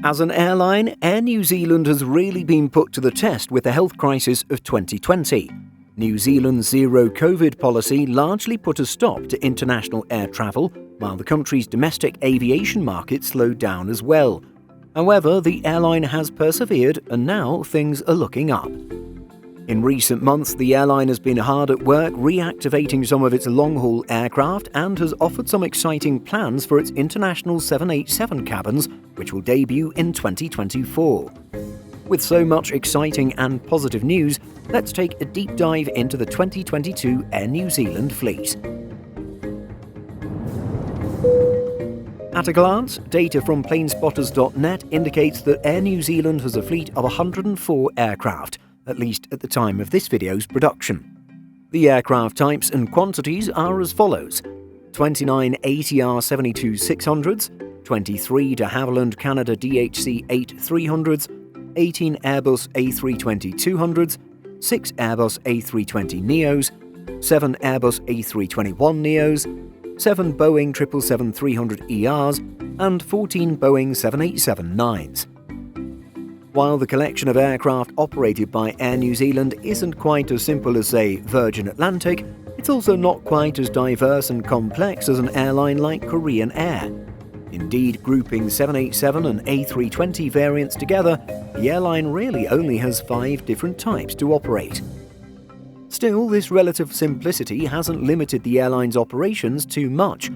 As an airline, Air New Zealand has really been put to the test with the health crisis of 2020. New Zealand's zero-COVID policy largely put a stop to international air travel, while the country's domestic aviation market slowed down as well. However, the airline has persevered and now things are looking up. In recent months, the airline has been hard at work reactivating some of its long-haul aircraft and has offered some exciting plans for its international 787 cabins, which will debut in 2024. With so much exciting and positive news, let's take a deep dive into the 2022 Air New Zealand fleet. At a glance, data from planespotters.net indicates that Air New Zealand has a fleet of 104 aircraft, at least at the time of this video's production. The aircraft types and quantities are as follows: 29 ATR 72-600s, 23 de Havilland Canada DHC-8-300s, 18 Airbus A320-200s, 6 Airbus A320neos, 7 Airbus A321neos, 7 Boeing 777-300ERs, and 14 Boeing 787-9s. While the collection of aircraft operated by Air New Zealand isn't quite as simple as, say, Virgin Atlantic, it's also not quite as diverse and complex as an airline like Korean Air. Indeed, grouping 787 and A320 variants together, the airline really only has 5 different types to operate. Still, this relative simplicity hasn't limited the airline's operations too much.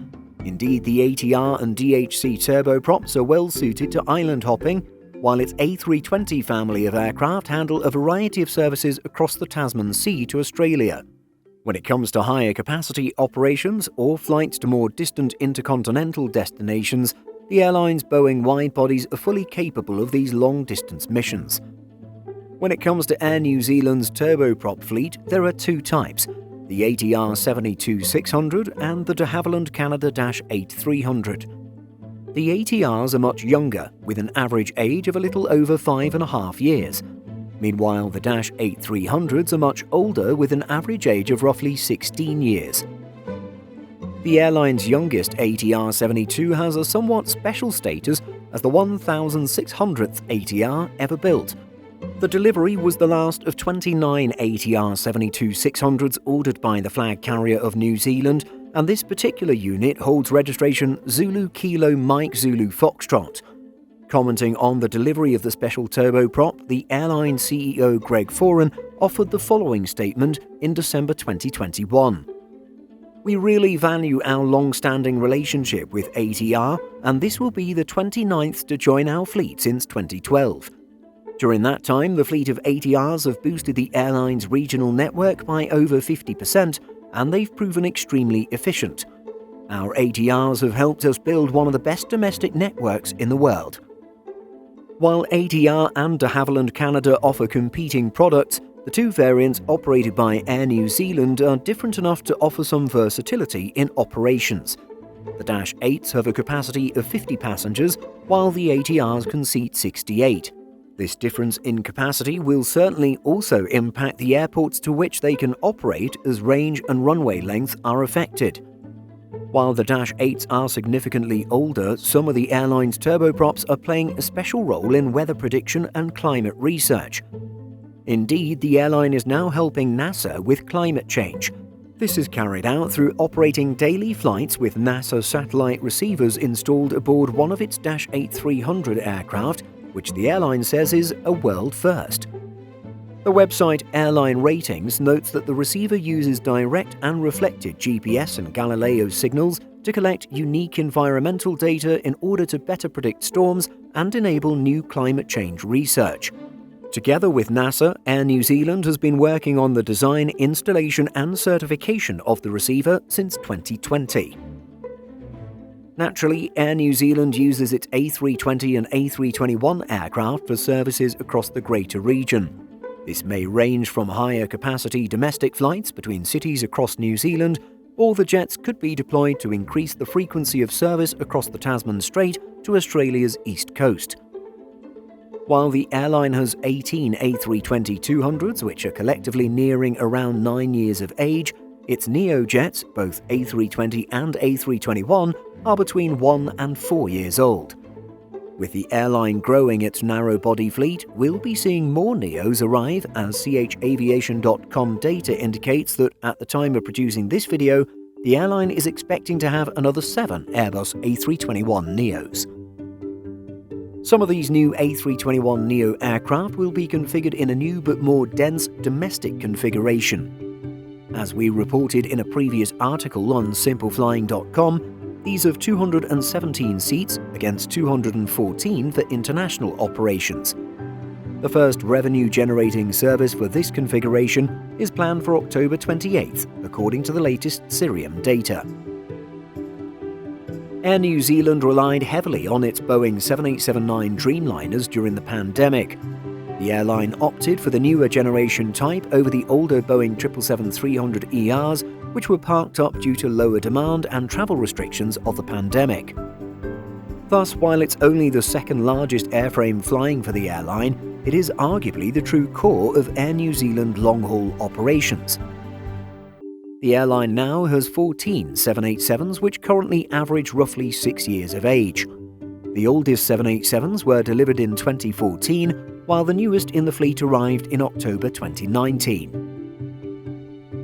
Indeed, the ATR and DHC turboprops are well suited to island hopping, while its A320 family of aircraft handle a variety of services across the Tasman Sea to Australia. When it comes to higher capacity operations or flights to more distant intercontinental destinations, the airline's Boeing widebodies are fully capable of these long-distance missions. When it comes to Air New Zealand's turboprop fleet, there are 2 types: the ATR 72-600 and the de Havilland Canada -8300. The ATRs are much younger, with an average age of a little over 5.5 years. Meanwhile, the -8300s are much older, with an average age of roughly 16 years. The airline's youngest ATR 72 has a somewhat special status as the 1,600th ATR ever built. The delivery was the last of 29 ATR 72-600s ordered by the flag carrier of New Zealand, and this particular unit holds registration Zulu Kilo Mike Zulu Foxtrot. Commenting on the delivery of the special turboprop, the airline CEO Greg Foran offered the following statement in December 2021. "We really value our long-standing relationship with ATR, and this will be the 29th to join our fleet since 2012. During that time, the fleet of ATRs have boosted the airline's regional network by over 50%, and they've proven extremely efficient. Our ATRs have helped us build one of the best domestic networks in the world." While ATR and de Havilland Canada offer competing products, the 2 variants operated by Air New Zealand are different enough to offer some versatility in operations. The -8s have a capacity of 50 passengers, while the ATRs can seat 68. This difference in capacity will certainly also impact the airports to which they can operate, as range and runway length are affected. While the -8s are significantly older, some of the airline's turboprops are playing a special role in weather prediction and climate research. Indeed, the airline is now helping NASA with climate change. This is carried out through operating daily flights with NASA satellite receivers installed aboard one of its -8300 aircraft, which the airline says is a world first. The website Airline Ratings notes that the receiver uses direct and reflected GPS and Galileo signals to collect unique environmental data in order to better predict storms and enable new climate change research. Together with NASA, Air New Zealand has been working on the design, installation and certification of the receiver since 2020. Naturally, Air New Zealand uses its A320 and A321 aircraft for services across the greater region. This may range from higher capacity domestic flights between cities across New Zealand, or the jets could be deployed to increase the frequency of service across the Tasman Strait to Australia's east coast. While the airline has 18 A320-200s, which are collectively nearing around 9 years of age, its neo jets, both A320 and A321, are between 1 and 4 years old. With the airline growing its narrow-body fleet, we'll be seeing more NEOs arrive, as CHAviation.com data indicates that at the time of producing this video, the airline is expecting to have another 7 Airbus A321neos. Some of these new A321neo aircraft will be configured in a new but more dense domestic configuration. As we reported in a previous article on simpleflying.com, these have 217 seats against 214 for international operations. The first revenue-generating service for this configuration is planned for October 28th, according to the latest Cirium data. Air New Zealand relied heavily on its Boeing 787-9 Dreamliners during the pandemic. The airline opted for the newer generation type over the older Boeing 777-300ERs, which were parked up due to lower demand and travel restrictions of the pandemic. Thus, while it's only the second largest airframe flying for the airline, it is arguably the true core of Air New Zealand long-haul operations. The airline now has 14 787s, which currently average roughly 6 years of age. The oldest 787s were delivered in 2014, while the newest in the fleet arrived in October 2019.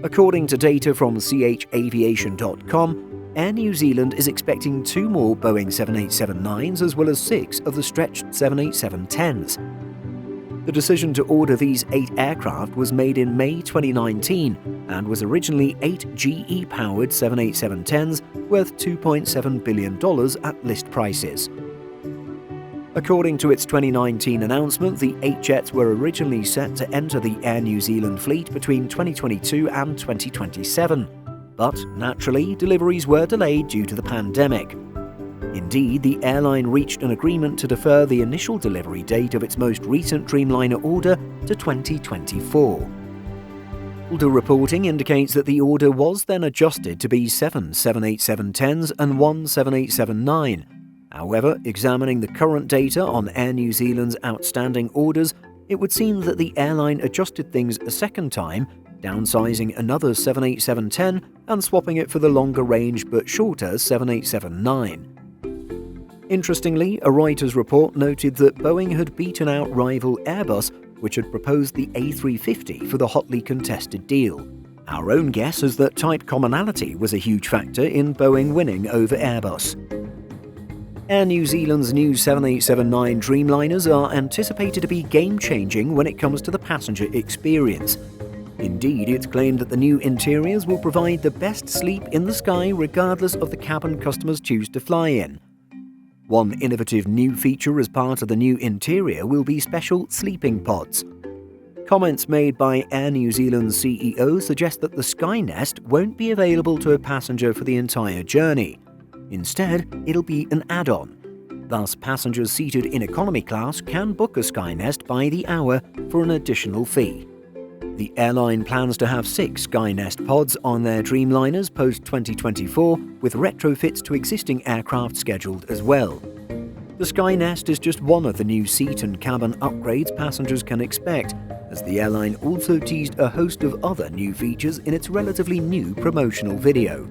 According to data from CHAviation.com, Air New Zealand is expecting 2 more Boeing 787-9s as well as 6 of the stretched 787-10s. The decision to order these 8 aircraft was made in May 2019 and was originally 8 GE-powered 787-10s worth $2.7 billion at list prices. According to its 2019 announcement, the 8 jets were originally set to enter the Air New Zealand fleet between 2022 and 2027, but naturally, deliveries were delayed due to the pandemic. Indeed, the airline reached an agreement to defer the initial delivery date of its most recent Dreamliner order to 2024. Older reporting indicates that the order was then adjusted to be 7 787-10s and 1 787-9. However, examining the current data on Air New Zealand's outstanding orders, it would seem that the airline adjusted things a second time, downsizing another 787-10 and swapping it for the longer-range but shorter 787-9. Interestingly, a Reuters report noted that Boeing had beaten out rival Airbus, which had proposed the A350 for the hotly contested deal. Our own guess is that type commonality was a huge factor in Boeing winning over Airbus. Air New Zealand's new 787-9 Dreamliners are anticipated to be game-changing when it comes to the passenger experience. Indeed, it's claimed that the new interiors will provide the best sleep in the sky regardless of the cabin customers choose to fly in. One innovative new feature as part of the new interior will be special sleeping pods. Comments made by Air New Zealand's CEO suggest that the Skynest won't be available to a passenger for the entire journey. Instead, it'll be an add-on. Thus, passengers seated in economy class can book a Skynest by the hour for an additional fee. The airline plans to have 6 Skynest pods on their Dreamliners post-2024, with retrofits to existing aircraft scheduled as well. The Skynest is just one of the new seat and cabin upgrades passengers can expect, as the airline also teased a host of other new features in its relatively new promotional video.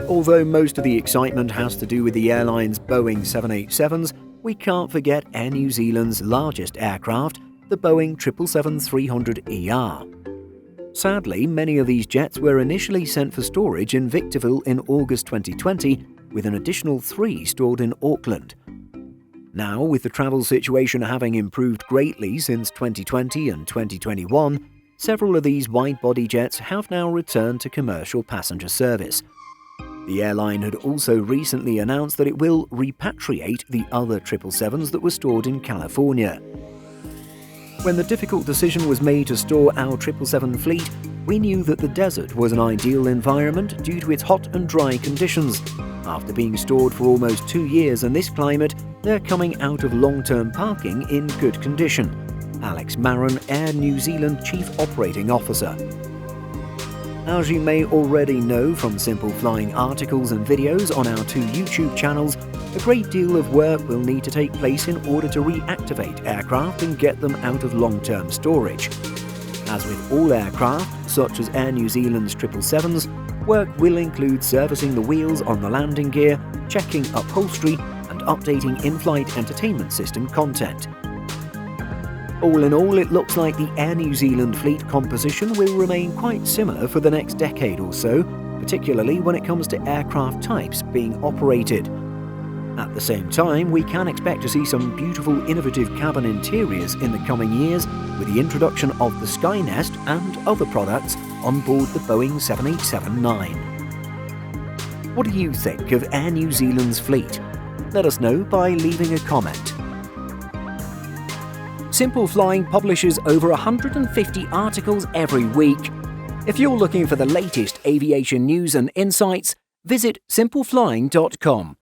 Although most of the excitement has to do with the airline's Boeing 787s, we can't forget Air New Zealand's largest aircraft, the Boeing 777-300ER. Sadly, many of these jets were initially sent for storage in Victorville in August 2020, with an additional 3 stored in Auckland. Now, with the travel situation having improved greatly since 2020 and 2021, several of these wide-body jets have now returned to commercial passenger service. The airline had also recently announced that it will repatriate the other 777s that were stored in California. When the difficult decision was made to store our 777 fleet, we knew that the desert was an ideal environment due to its hot and dry conditions. After being stored for almost 2 years in this climate, they're coming out of long-term parking in good condition. Alex Maron, Air New Zealand Chief Operating Officer. As you may already know from Simple Flying articles and videos on our 2 YouTube channels, a great deal of work will need to take place in order to reactivate aircraft and get them out of long-term storage. As with all aircraft, such as Air New Zealand's 777s, work will include servicing the wheels on the landing gear, checking upholstery, and updating in-flight entertainment system content. All in all, it looks like the Air New Zealand fleet composition will remain quite similar for the next decade or so, particularly when it comes to aircraft types being operated. At the same time, we can expect to see some beautiful innovative cabin interiors in the coming years with the introduction of the Skynest and other products on board the Boeing 787-9. What do you think of Air New Zealand's fleet? Let us know by leaving a comment. Simple Flying publishes over 150 articles every week. If you're looking for the latest aviation news and insights, visit simpleflying.com.